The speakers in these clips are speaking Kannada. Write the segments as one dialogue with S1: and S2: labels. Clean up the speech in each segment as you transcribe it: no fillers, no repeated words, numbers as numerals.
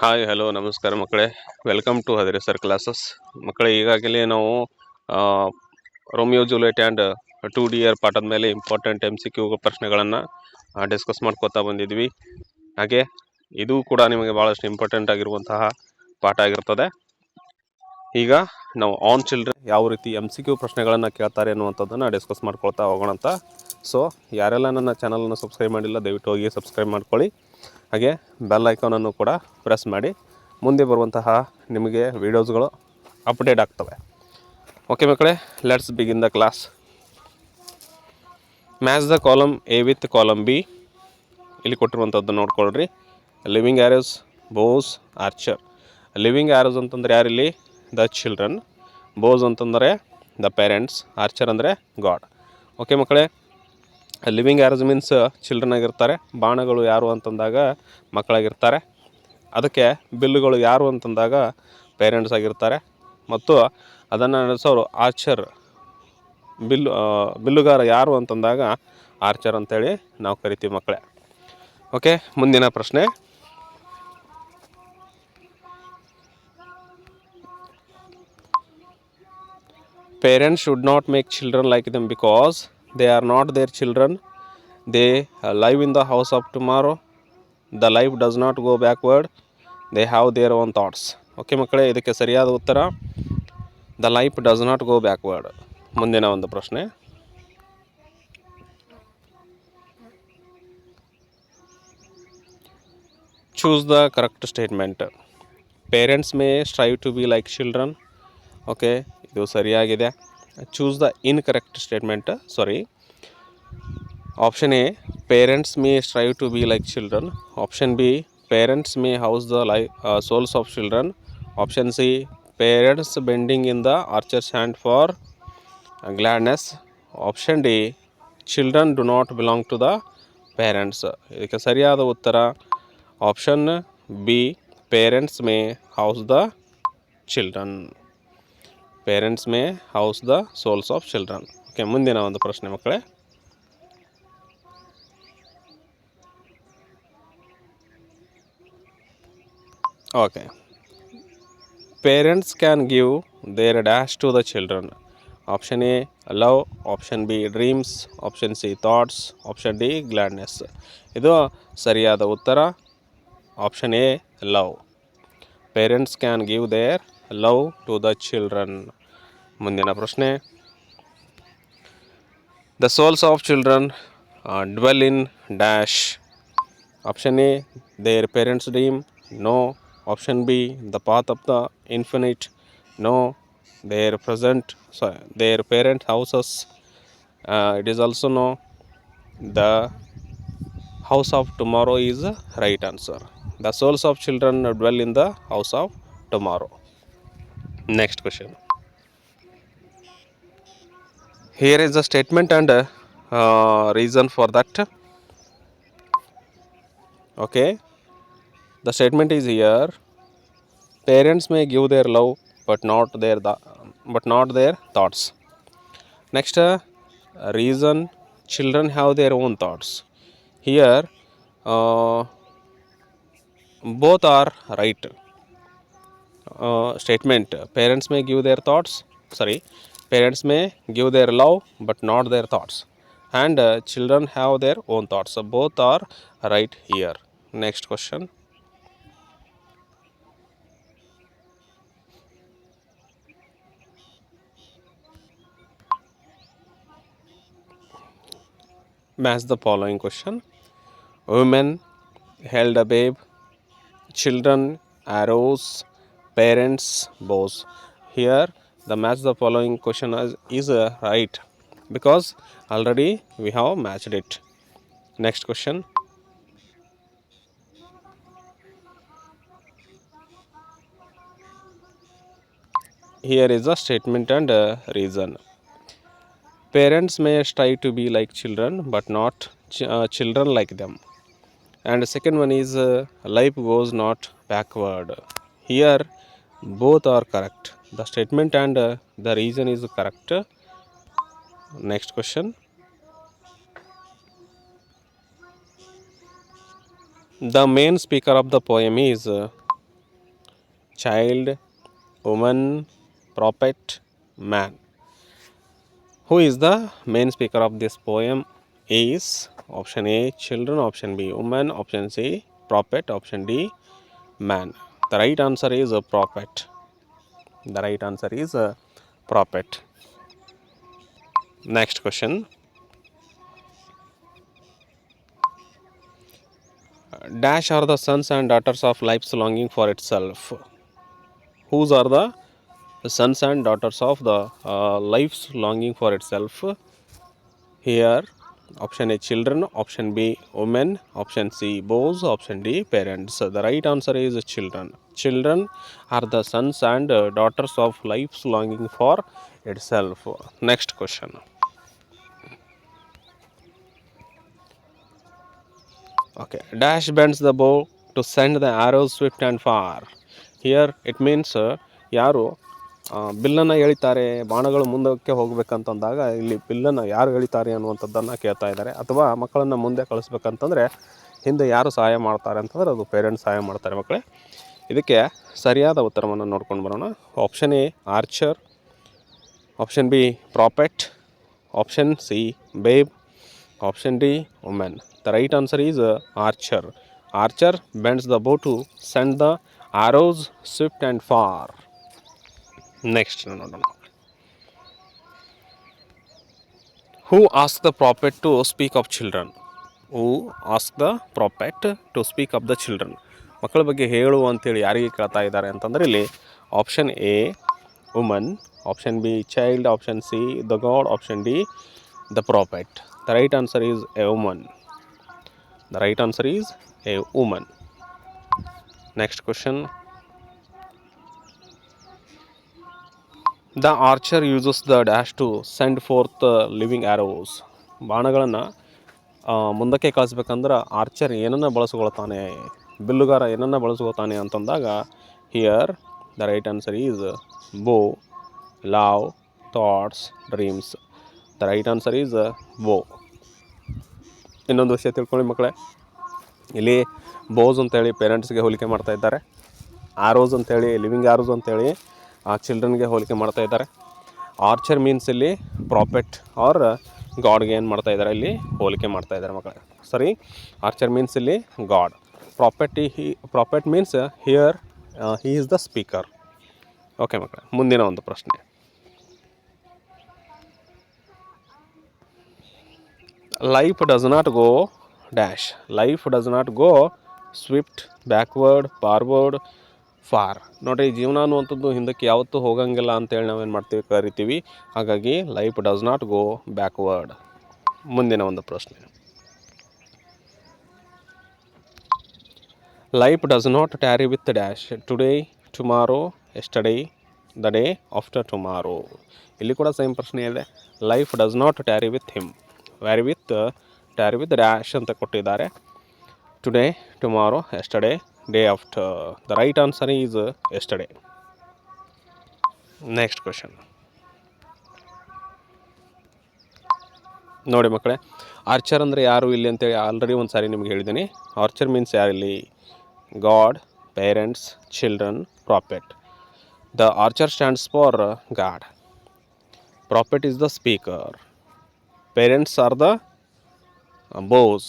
S1: ಹಾಯ್ ಹಲೋ ನಮಸ್ಕಾರ ಮಕ್ಕಳೇ. Welcome to Hadire sir classes. ಮಕ್ಕಳೇ, ಈಗಾಗಲೇ ನಾವು Romeo Juliet and 2D year ಪಾಠದ ಮೇಲೆ ಇಂಪಾರ್ಟೆಂಟ್ MCQ ಪ್ರಶ್ನೆಗಳನ್ನು ಡಿಸ್ಕಸ್ ಮಾಡ್ಕೋತಾ ಬಂದಿದ್ವಿ. ಹಾಗೆ ಇದು ಕೂಡ ನಿಮಗೆ ಭಾಳಷ್ಟು ಇಂಪಾರ್ಟೆಂಟ್ ಆಗಿರುವಂತಹ ಪಾಠ ಆಗಿರ್ತದೆ. ಈಗ ನಾವು ಆನ್ ಚಿಲ್ಡ್ರನ್ ಯಾವ ರೀತಿ MCQ ಪ್ರಶ್ನೆಗಳನ್ನು ಕೇಳ್ತಾರೆ ಅನ್ನುವಂಥದ್ದನ್ನು ಡಿಸ್ಕಸ್ ಮಾಡ್ಕೊಳ್ತಾ ಹೋಗೋಣ ಅಂತ. ಸೊ ಯಾರೆಲ್ಲ ನನ್ನ ಚಾನಲನ್ನು ಸಬ್ಸ್ಕ್ರೈಬ್ ಮಾಡಿಲ್ಲ ದಯವಿಟ್ಟು ಹೋಗಿ ಸಬ್ಸ್ಕ್ರೈಬ್ ಮಾಡ್ಕೊಳ್ಳಿ. ಹಾಗೆ ಬೆಲ್ ಐಕಾನನ್ನು ಕೂಡ ಪ್ರೆಸ್ ಮಾಡಿ. ಮುಂದೆ ಬರುವಂತಹ ನಿಮಗೆ ವೀಡಿಯೋಸ್ಗಳು ಅಪ್ಡೇಟ್ ಆಗ್ತವೆ. ಓಕೆ ಮಕ್ಕಳೇ, let's begin the class. Match the column A with column B. ಇಲ್ಲಿ ಕೊಟ್ಟಿರುವಂಥದ್ದು ನೋಡ್ಕೊಳ್ರಿ. Living arrows, bows, archer. Living arrows ಅಂತಂದರೆ ಯಾರಿಲ್ಲಿ? The children. ಬೋಸ್ ಅಂತಂದರೆ ದ ಪೇರೆಂಟ್ಸ್. ಆರ್ಚರ್ ಅಂದರೆ ಗಾಡ್. ಓಕೆ ಮಕ್ಕಳೇ, ಲಿವಿಂಗ್ ಆ್ಯರೋಸ್ ಮೀನ್ಸ್ ಚಿಲ್ಡ್ರನ್ ಆಗಿರ್ತಾರೆ. ಬಾಣಗಳು ಯಾರು ಅಂತಂದಾಗ ಮಕ್ಕಳಾಗಿರ್ತಾರೆ. ಅದಕ್ಕೆ ಬಿಲ್ಲುಗಳು ಯಾರು ಅಂತಂದಾಗ ಪೇರೆಂಟ್ಸ್ ಆಗಿರ್ತಾರೆ. ಮತ್ತು ಅದನ್ನು ನಡೆಸೋರು ಆರ್ಚರ್. ಬಿಲ್ಲುಗಾರ ಯಾರು ಅಂತಂದಾಗ ಆರ್ಚರ್ ಅಂತೇಳಿ ನಾವು ಕರಿತೀವಿ ಮಕ್ಕಳೇ. ಓಕೆ, ಮುಂದಿನ ಪ್ರಶ್ನೆ. Parents should not make children like them because they are not their children. They live in the house of tomorrow. The life does not go backward. They have their own thoughts. Okay ಮಕ್ಕಳೇ, ಇದಕ್ಕೆ ಸರಿಯಾದ ಉತ್ತರ the life does not go backward. ಮುಂದಿನ ಒಂದು ಪ್ರಶ್ನೆ. Choose the correct statement. Parents may strive to be like children. Okay, ಇದು ಸರಿಯಾಗಿದೆ. Choose the incorrect statement. Sorry. Option A, parents may strive to be like children. Option B, parents may house the souls of children. Option C, parents bending in the archer's hand for gladness. Option D, children do not belong to the parents. ಇದಕ್ಕೆ ಸರಿಯಾದ ಉತ್ತರ option B, parents may house the children. Parents may house the souls of children. Okay, ಮುಂದಿನ ಒಂದು ಪ್ರಶ್ನೆ ಮಕ್ಕಳೇ. Okay, parents can give their dash to the children. Option A love, option B dreams, option C thoughts, option D gladness. ಇದು ಸರಿಯಾದ ಉತ್ತರ option A love. Parents can give their love to the children. ಮುಂದಿನ ಪ್ರಶ್ನೆ. The souls of children dwell in dash. Option A their parents dream. No. Option B the path of the infinite. No. Their parent houses. It is also no. The house of tomorrow is right answer. The souls of children dwell in the house of tomorrow. Next question. Here is the statement and reason for that. Okay, the statement is here. Parents may give their love but not their thoughts. Next, reason, children have their own thoughts. Here both are right. Statement, parents may give their parents may give their love but not their thoughts, and children have their own thoughts. So both are right here. Next question. Match the following question. Women held a babe. Children arrows. Parents bows. Here the match the following question is right because already we have matched it. Next question. Here is a statement and reason. Parents may strive to be like children but not children like them. And the second one is life goes not backward. Here both are correct. The statement and the reason is correct. Next question. The main speaker of the poem is child, woman, prophet, man. Who is the main speaker of this poem? Is option A children, option B woman, option C prophet, option D man. The right answer is a prophet. The right answer is a prophet. Next question. Dash are the sons and daughters of life's longing for itself. Whose are the sons and daughters of the life's longing for itself? Here, option A children, option B women, option C boys, option D parents. The right answer is children. Children are the sons and daughters of life's longing for itself. Next question. Okay, dash bends the bow to send the arrows swift and far. Here it means ಯಾರು ಬಿಲ್ಲನ್ನು ಎಳಿತಾರೆ, ಬಾಣಗಳು ಮುಂದಕ್ಕೆ ಹೋಗ್ಬೇಕಂತಂದಾಗ ಇಲ್ಲಿ ಬಿಲ್ಲನ್ನು ಯಾರು ಎಳಿತಾರೆ ಅನ್ನುವಂಥದ್ದನ್ನು ಕೇಳ್ತಾ ಇದ್ದಾರೆ. ಅಥವಾ ಮಕ್ಕಳನ್ನು ಮುಂದೆ ಕಳಿಸ್ಬೇಕಂತಂದರೆ ಹಿಂದೆ ಯಾರು ಸಹಾಯ ಮಾಡ್ತಾರೆ ಅಂತಂದ್ರೆ ಅದು ಪೇರೆಂಟ್ಸ್ ಸಹಾಯ ಮಾಡ್ತಾರೆ ಮಕ್ಕಳೇ. ಇದಕ್ಕೆ ಸರಿಯಾದ ಉತ್ತರವನ್ನು ನೋಡ್ಕೊಂಡು ಬರೋಣ. Option A archer, option B prophet, option C babe, option D woman. The right answer is archer. Archer bends the bow to send the arrows swift and far. Next, no. Who asked the prophet to speak of children? Who asked the prophet to speak of the children? ಮಕ್ಕಳ ಬಗ್ಗೆ ಹೇಳು ಅಂತೇಳಿ ಯಾರಿಗೆ ಕೇಳ್ತಾ ಇದ್ದಾರೆ ಅಂತಂದರೆ ಇಲ್ಲಿ option A woman, option B child, option C the god, option D the prophet. The right answer is a woman. The right answer is a woman. Next question. The archer uses the dash to send forth living arrows. ಬಾಣಗಳನ್ನು ಮುಂದಕ್ಕೆ ಕಳಿಸ್ಬೇಕಂದ್ರೆ ಆರ್ಚರ್ ಏನನ್ನು ಬಳಸ್ಕೊಳ್ತಾನೆ, ಬಿಲ್ಲುಗಾರ ಏನನ್ನು ಬಳಸ್ಕೊಳ್ತಾನೆ ಅಂತಂದಾಗ here the right answer is bow, love, thoughts, dreams. The right answer is bow. ಇನ್ನೊಂದು ವಿಷಯ ತಿಳ್ಕೊಳ್ಳಿ ಮಕ್ಕಳೇ, ಇಲ್ಲಿ ಬೋಸ್ ಅಂತೇಳಿ ಪೇರೆಂಟ್ಸ್ಗೆ ಹೋಲಿಕೆ ಮಾಡ್ತಾ ಇದ್ದಾರೆ, ಆರೋಸ್ ಅಂತೇಳಿ ಲಿವಿಂಗ್ ಆರೋಸ್ ಅಂತೇಳಿ ಚಿಲ್ಡ್ರನ್ಗೆ ಹೋಲಿಕೆ ಮಾಡ್ತಾ ಇದ್ದಾರೆ. ಆರ್ಚರ್ ಮೀನ್ಸ್ ಇಲ್ಲಿ ಪ್ರಾಫೆಟ್ ಆರ್ ಗಾಡ್ಗೆ ಏನು ಮಾಡ್ತಾ ಇದ್ದಾರೆ, ಇಲ್ಲಿ ಹೋಲಿಕೆ ಮಾಡ್ತಾ ಇದ್ದಾರೆ ಮಕ್ಕಳೇ. ಸರಿ, ಆರ್ಚರ್ ಮೀನ್ಸ್ ಇಲ್ಲಿ god, prophet means here he is the speaker. Okay ಮಕ್ಕಳೇ, ಮುಂದಿನ ಒಂದು ಪ್ರಶ್ನೆ. Life does not go dash. Life does not go swift, backward, forward, far. ನೋಡಿರಿ, ಜೀವನ ಅನ್ನುವಂಥದ್ದು ಹಿಂದಕ್ಕೆ ಯಾವತ್ತೂ ಹೋಗಂಗಿಲ್ಲ ಅಂತೇಳಿ ನಾವೇನು ಮಾಡ್ತೀವಿ, ಕರಿತೀವಿ. ಹಾಗಾಗಿ life does not go backward. ಮುಂದಿನ ಒಂದು ಪ್ರಶ್ನೆ. Life does not tarry with dash. Today, tomorrow, yesterday, the day after tomorrow. ಇಲ್ಲಿ ಕೂಡ ಸೇಮ್ ಪ್ರಶ್ನೆ ಇದೆ. Life does not tarry with him. Tarry with dash ಅಂತ ಕೊಟ್ಟಿದ್ದಾರೆ. Today, tomorrow, yesterday, day after. The right answer is yesterday. Next question. ನೋಡಿ ಮಕ್ಕಳೇ, ಆರ್ಚರ್ ಅಂದರೆ ಯಾರು ಇಲ್ಲಿ ಅಂತೇಳಿ ಆಲ್ರೆಡಿ ಒಂದು ಸಾರಿ ನಿಮ್ಗೆ ಹೇಳಿದ್ದೀನಿ. ಆರ್ಚರ್ ಮೀನ್ಸ್ ಯಾರು ಇಲ್ಲಿ? God, parents, children, prophet. The archer stands for god. Prophet is the speaker. Parents are the bows.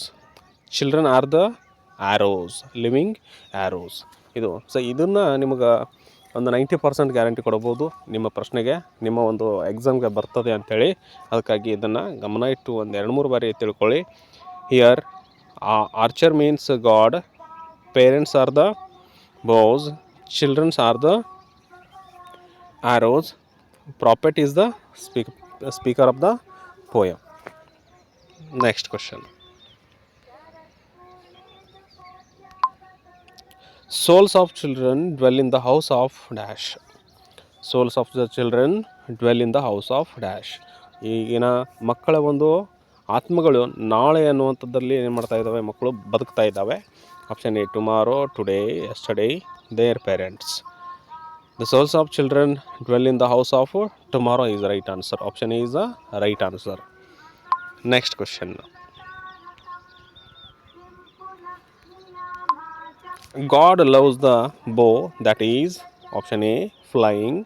S1: Children are the arrows, living arrows. ಇದು ಇದನ್ನು ನಿಮಗೆ ಒಂದು 90% ಗ್ಯಾರಂಟಿ ಕೊಡ್ಬೋದು ನಿಮ್ಮ ಪ್ರಶ್ನೆಗೆ, ನಿಮ್ಮ ಒಂದು ಎಕ್ಸಾಮ್ಗೆ ಬರ್ತದೆ ಅಂಥೇಳಿ. ಅದಕ್ಕಾಗಿ ಇದನ್ನು ಗಮನ ಇಟ್ಟು ಒಂದು 2-3 ಬಾರಿ ತಿಳ್ಕೊಳ್ಳಿ. Here archer means god, parents are the bows, childrens are the arrows, prophet is the speaker of the poem. Next question. Souls of children dwell in the house of dash. Souls of the children dwell in the house of dash. ಈಗಿನ ಮಕ್ಕಳ ಒಂದು ಆತ್ಮಗಳು ನಾಳೆ ಅನ್ನುವಂಥದ್ದಲ್ಲಿ ಏನು ಮಾಡ್ತಾ ಇದ್ದಾವೆ, ಮಕ್ಕಳು ಬದುಕ್ತಾ ಇದ್ದಾವೆ. Option A tomorrow, today, yesterday, their parents. The souls of children dwell in the house of tomorrow is the right answer. Option A is the right answer. Next question. God loves the bow that is option A flying,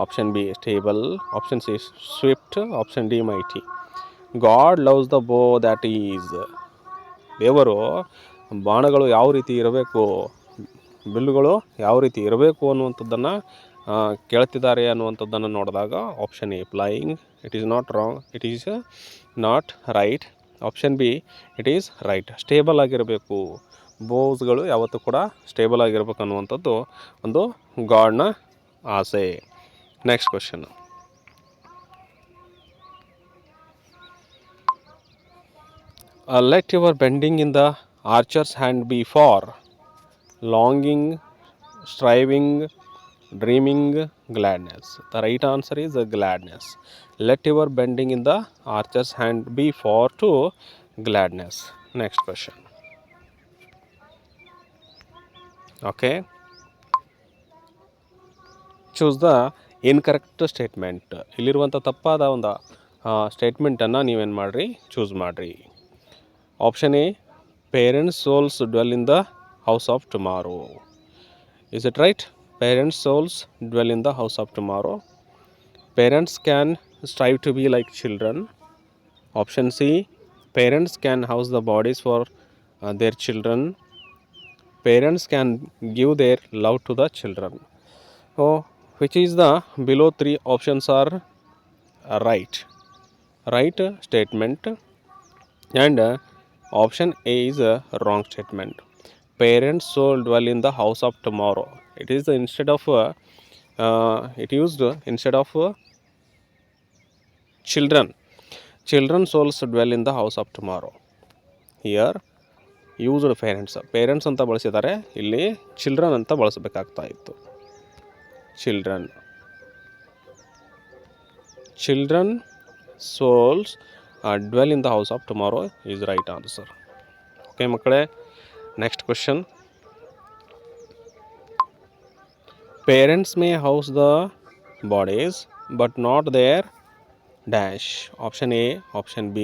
S1: option be stable, option C Swift, option D mighty. God loves the above that is. ದೇವರು ಬಾಣಗಳು ಯಾವ ರೀತಿ ಇರಬೇಕು, ಬಿಲ್ಲುಗಳು ಯಾವ ರೀತಿ ಇರಬೇಕು ಅನ್ನುವಂಥದ್ದನ್ನು ಕೇಳ್ತಿದ್ದಾರೆ ಅನ್ನುವಂಥದ್ದನ್ನು ನೋಡಿದಾಗ option A flying, it is not wrong, it is not right. Option B it is right, stable ಆಗಿರಬೇಕು. ಬೋಸ್ಗಳು ಯಾವತ್ತೂ ಕೂಡ ಸ್ಟೇಬಲ್ ಆಗಿರ್ಬೇಕು ಅನ್ನುವಂಥದ್ದು ಒಂದು ಗಾಡ್ನ ಆಸೆ. Next question. Let your bending in the archer's hand be for longing, striving, dreaming, gladness. The right answer is gladness. Let your bending in the archer's hand be for to gladness. Next question. Okay. Choose the incorrect statement. ಇಲ್ಲಿರುವಂಥ ತಪ್ಪಾದ ಒಂದು ಸ್ಟೇಟ್ಮೆಂಟನ್ನು ನೀವೇನು ಮಾಡಿರಿ, ಚೂಸ್ ಮಾಡಿರಿ. Option A parents souls dwell in the house of tomorrow. Is it right? Parents' souls dwell in the house of tomorrow. Parents can strive to be like children. Option C, parents can house the bodies for their children. Parents can give their love to the children. So, which is the below three options are right statement, and option A is a wrong statement. Parents soul dwell in the house of tomorrow. It is instead of it used instead of children. Children souls dwell in the house of tomorrow. Here used parents ಅಂತ ಬಳಸಿದ್ದಾರೆ, ಇಲ್ಲಿ ಚಿಲ್ಡ್ರನ್ ಅಂತ ಬಳಸಬೇಕಾಗ್ತಾ ಇತ್ತು. Children souls dwell in the house of tomorrow is right answer. Okay ಮಕ್ಕಳೇ, next question. Parents may house the bodies but not their dash. Option A, option B.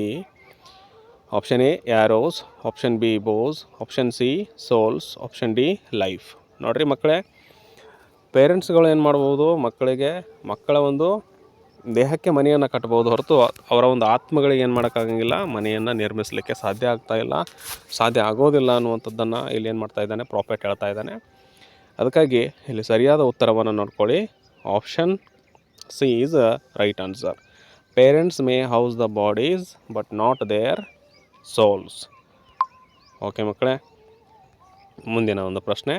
S1: Option A arrows, option B bows, option C souls, option D life. ನೋಡ್ರಿ ಮಕ್ಕಳೇ, ಪೇರೆಂಟ್ಸ್ಗಳು ಏನು ಮಾಡ್ಬೋದು, ಮಕ್ಕಳ ಒಂದು ದೇಹಕ್ಕೆ ಮನೆಯನ್ನು ಕಟ್ಬೋದು ಹೊರತು ಅವರ ಒಂದು ಆತ್ಮಗಳಿಗೆ ಏನು ಮಾಡೋಕ್ಕಾಗಂಗಿಲ್ಲ, ಮನೆಯನ್ನು ನಿರ್ಮಿಸಲಿಕ್ಕೆ ಸಾಧ್ಯ ಆಗೋದಿಲ್ಲ ಅನ್ನುವಂಥದ್ದನ್ನು ಇಲ್ಲಿ ಏನು ಮಾಡ್ತಾ ಇದ್ದಾನೆ, ಪ್ರಾಫೆಟ್ ಹೇಳ್ತಾ ಇದ್ದಾನೆ. ಅದಕ್ಕಾಗಿ ಇಲ್ಲಿ ಸರಿಯಾದ ಉತ್ತರವನ್ನು ನೋಡ್ಕೊಳ್ಳಿ. Option C is right answer. Parents may house the bodies but not their souls. Okay ಮಕ್ಕಳೇ, ಮುಂದಿನ ಒಂದು ಪ್ರಶ್ನೆ.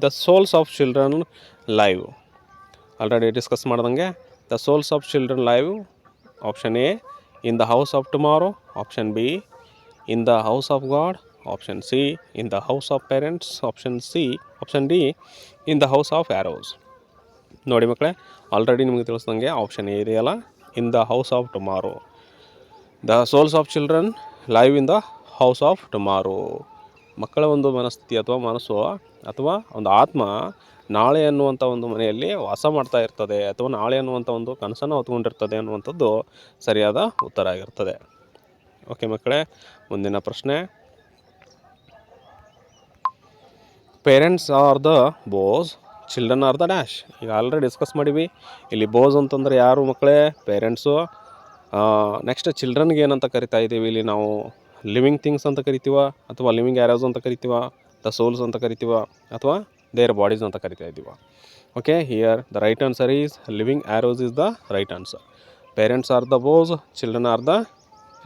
S1: The souls of children live. Already discuss ಮಾಡ್ದಂಗೆ the souls of children live. Option A in the house of tomorrow, option B in the house of God, option C in the house of parents, option D in the house of arrows. ನೋಡಿ ಮಕ್ಕಳೇ, ಆಲ್ರೆಡಿ ನಿಮಗೆ ತಿಳಿಸ್ದಂಗೆ ಆಪ್ಷನ್ ಎ ಇದೆಯಲ್ಲ, ಇನ್ the house of tomorrow. The souls of children live in the house of tomorrow. ಮಕ್ಕಳ ಒಂದು ಮನಸ್ಥಿತಿ ಅಥವಾ ಮನಸ್ಸು ಅಥವಾ ಒಂದು ಆತ್ಮ ನಾಳೆ ಅನ್ನುವಂಥ ಒಂದು ಮನೆಯಲ್ಲಿ ವಾಸ ಮಾಡ್ತಾ ಇರ್ತದೆ, ಅಥವಾ ನಾಳೆ ಅನ್ನುವಂಥ ಒಂದು ಕನಸನ್ನು ಹೊತ್ಕೊಂಡಿರ್ತದೆ ಅನ್ನುವಂಥದ್ದು ಸರಿಯಾದ ಉತ್ತರ ಆಗಿರ್ತದೆ. ಓಕೆ ಮಕ್ಕಳೇ, ಮುಂದಿನ ಪ್ರಶ್ನೆ. Parents are the bows, children are the dash. ಈಗ ಆಲ್ರೆಡಿ ಡಿಸ್ಕಸ್ ಮಾಡಿವಿ. ಇಲ್ಲಿ ಬೋಸ್ ಅಂತಂದರೆ ಯಾರು ಮಕ್ಕಳೇ? ಪೇರೆಂಟ್ಸು. ನೆಕ್ಸ್ಟ್ ಚಿಲ್ಡ್ರನ್ಗೆ ಏನಂತ ಕರಿತಾ ಇದ್ದೀವಿ ಇಲ್ಲಿ ನಾವು? ಲಿವಿಂಗ್ ಥಿಂಗ್ಸ್ ಅಂತ ಕರಿತೀವ, ಅಥವಾ ಲಿವಿಂಗ್ ಆ್ಯರೋಸ್ ಅಂತ ಕರಿತೀವ, ದ ಸೋಲ್ಸ್ ಅಂತ ಕರಿತೀವ, ಅಥವಾ ದೇರ್ ಬಾಡೀಸ್ ಅಂತ ಕರಿತಾ ಇದ್ದೀವ. Okay, here the right answer is living arrows is the right answer. Parents are the bows, children are the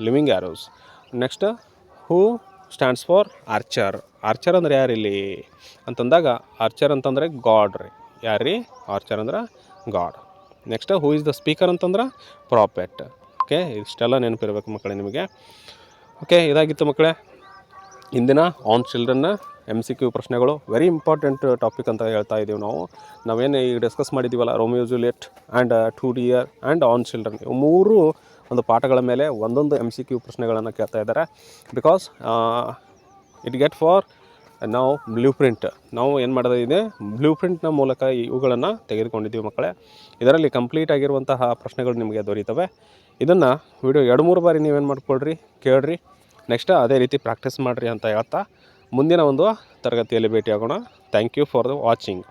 S1: living arrows. Next, who stands for archer. Archer ಅಂದರೆ ಯಾರಿಲ್ಲಿ ಅಂತಂದಾಗ, ಆರ್ಚರ್ ಅಂತಂದರೆ ಗಾಡ್ ರೀ. ಯಾರು ರೀ? ಆರ್ಚರ್ ಅಂದ್ರೆ God. Next, who is the speaker ಅಂತಂದ್ರೆ ಪ್ರಾಫೆಟ್. ಓಕೆ, ಇಷ್ಟೆಲ್ಲ ನೆನಪಿರ್ಬೇಕು ಮಕ್ಕಳೇ ನಿಮಗೆ. ಓಕೆ, ಇದಾಗಿತ್ತು ಮಕ್ಕಳೇ ಇಂದಿನ ಆನ್ ಚಿಲ್ಡ್ರನ್ನ MCQ ಪ್ರಶ್ನೆಗಳು. ವೆರಿ ಇಂಪಾರ್ಟೆಂಟ್ ಟಾಪಿಕ್ ಅಂತ ಹೇಳ್ತಾ ಇದ್ದೀವಿ ನಾವೇನು ಈಗ ಡಿಸ್ಕಸ್ ಮಾಡಿದ್ದೀವಲ್ಲ, Romeo Juliet and 2 dear and on children, ಇವು ಮೂರು ಒಂದು ಪಾಠಗಳ ಮೇಲೆ ಒಂದೊಂದು MCQ ಪ್ರಶ್ನೆಗಳನ್ನು ಕೇಳ್ತಾ ಇದ್ದಾರೆ. ಬಿಕಾಸ್ ಇಟ್ ಗೆಟ್ ಫಾರ್ ನಾವು ಬ್ಲೂ ಪ್ರಿಂಟ್, ನಾವು ಏನು ಮಾಡೋದಿದೆ, ಬ್ಲೂ ಪ್ರಿಂಟ್ನ ಮೂಲಕ ಇವುಗಳನ್ನು ತೆಗೆದುಕೊಂಡಿದ್ದೀವಿ ಮಕ್ಕಳೇ. ಇದರಲ್ಲಿ ಕಂಪ್ಲೀಟ್ ಆಗಿರುವಂತಹ ಪ್ರಶ್ನೆಗಳು ನಿಮಗೆ ದೊರೀತವೆ. ಇದನ್ನು ವಿಡಿಯೋ 2-3 ಬಾರಿ ನೀವೇನು ಮಾಡ್ಕೊಳ್ರಿ, ಕೇಳ್ರಿ. ನೆಕ್ಸ್ಟ್ ಅದೇ ರೀತಿ ಪ್ರಾಕ್ಟೀಸ್ ಮಾಡಿರಿ ಅಂತ ಹೇಳ್ತಾ ಮುಂದಿನ ಒಂದು ತರಗತಿಯಲ್ಲಿ ಭೇಟಿಯಾಗೋಣ. Thank you for the watching.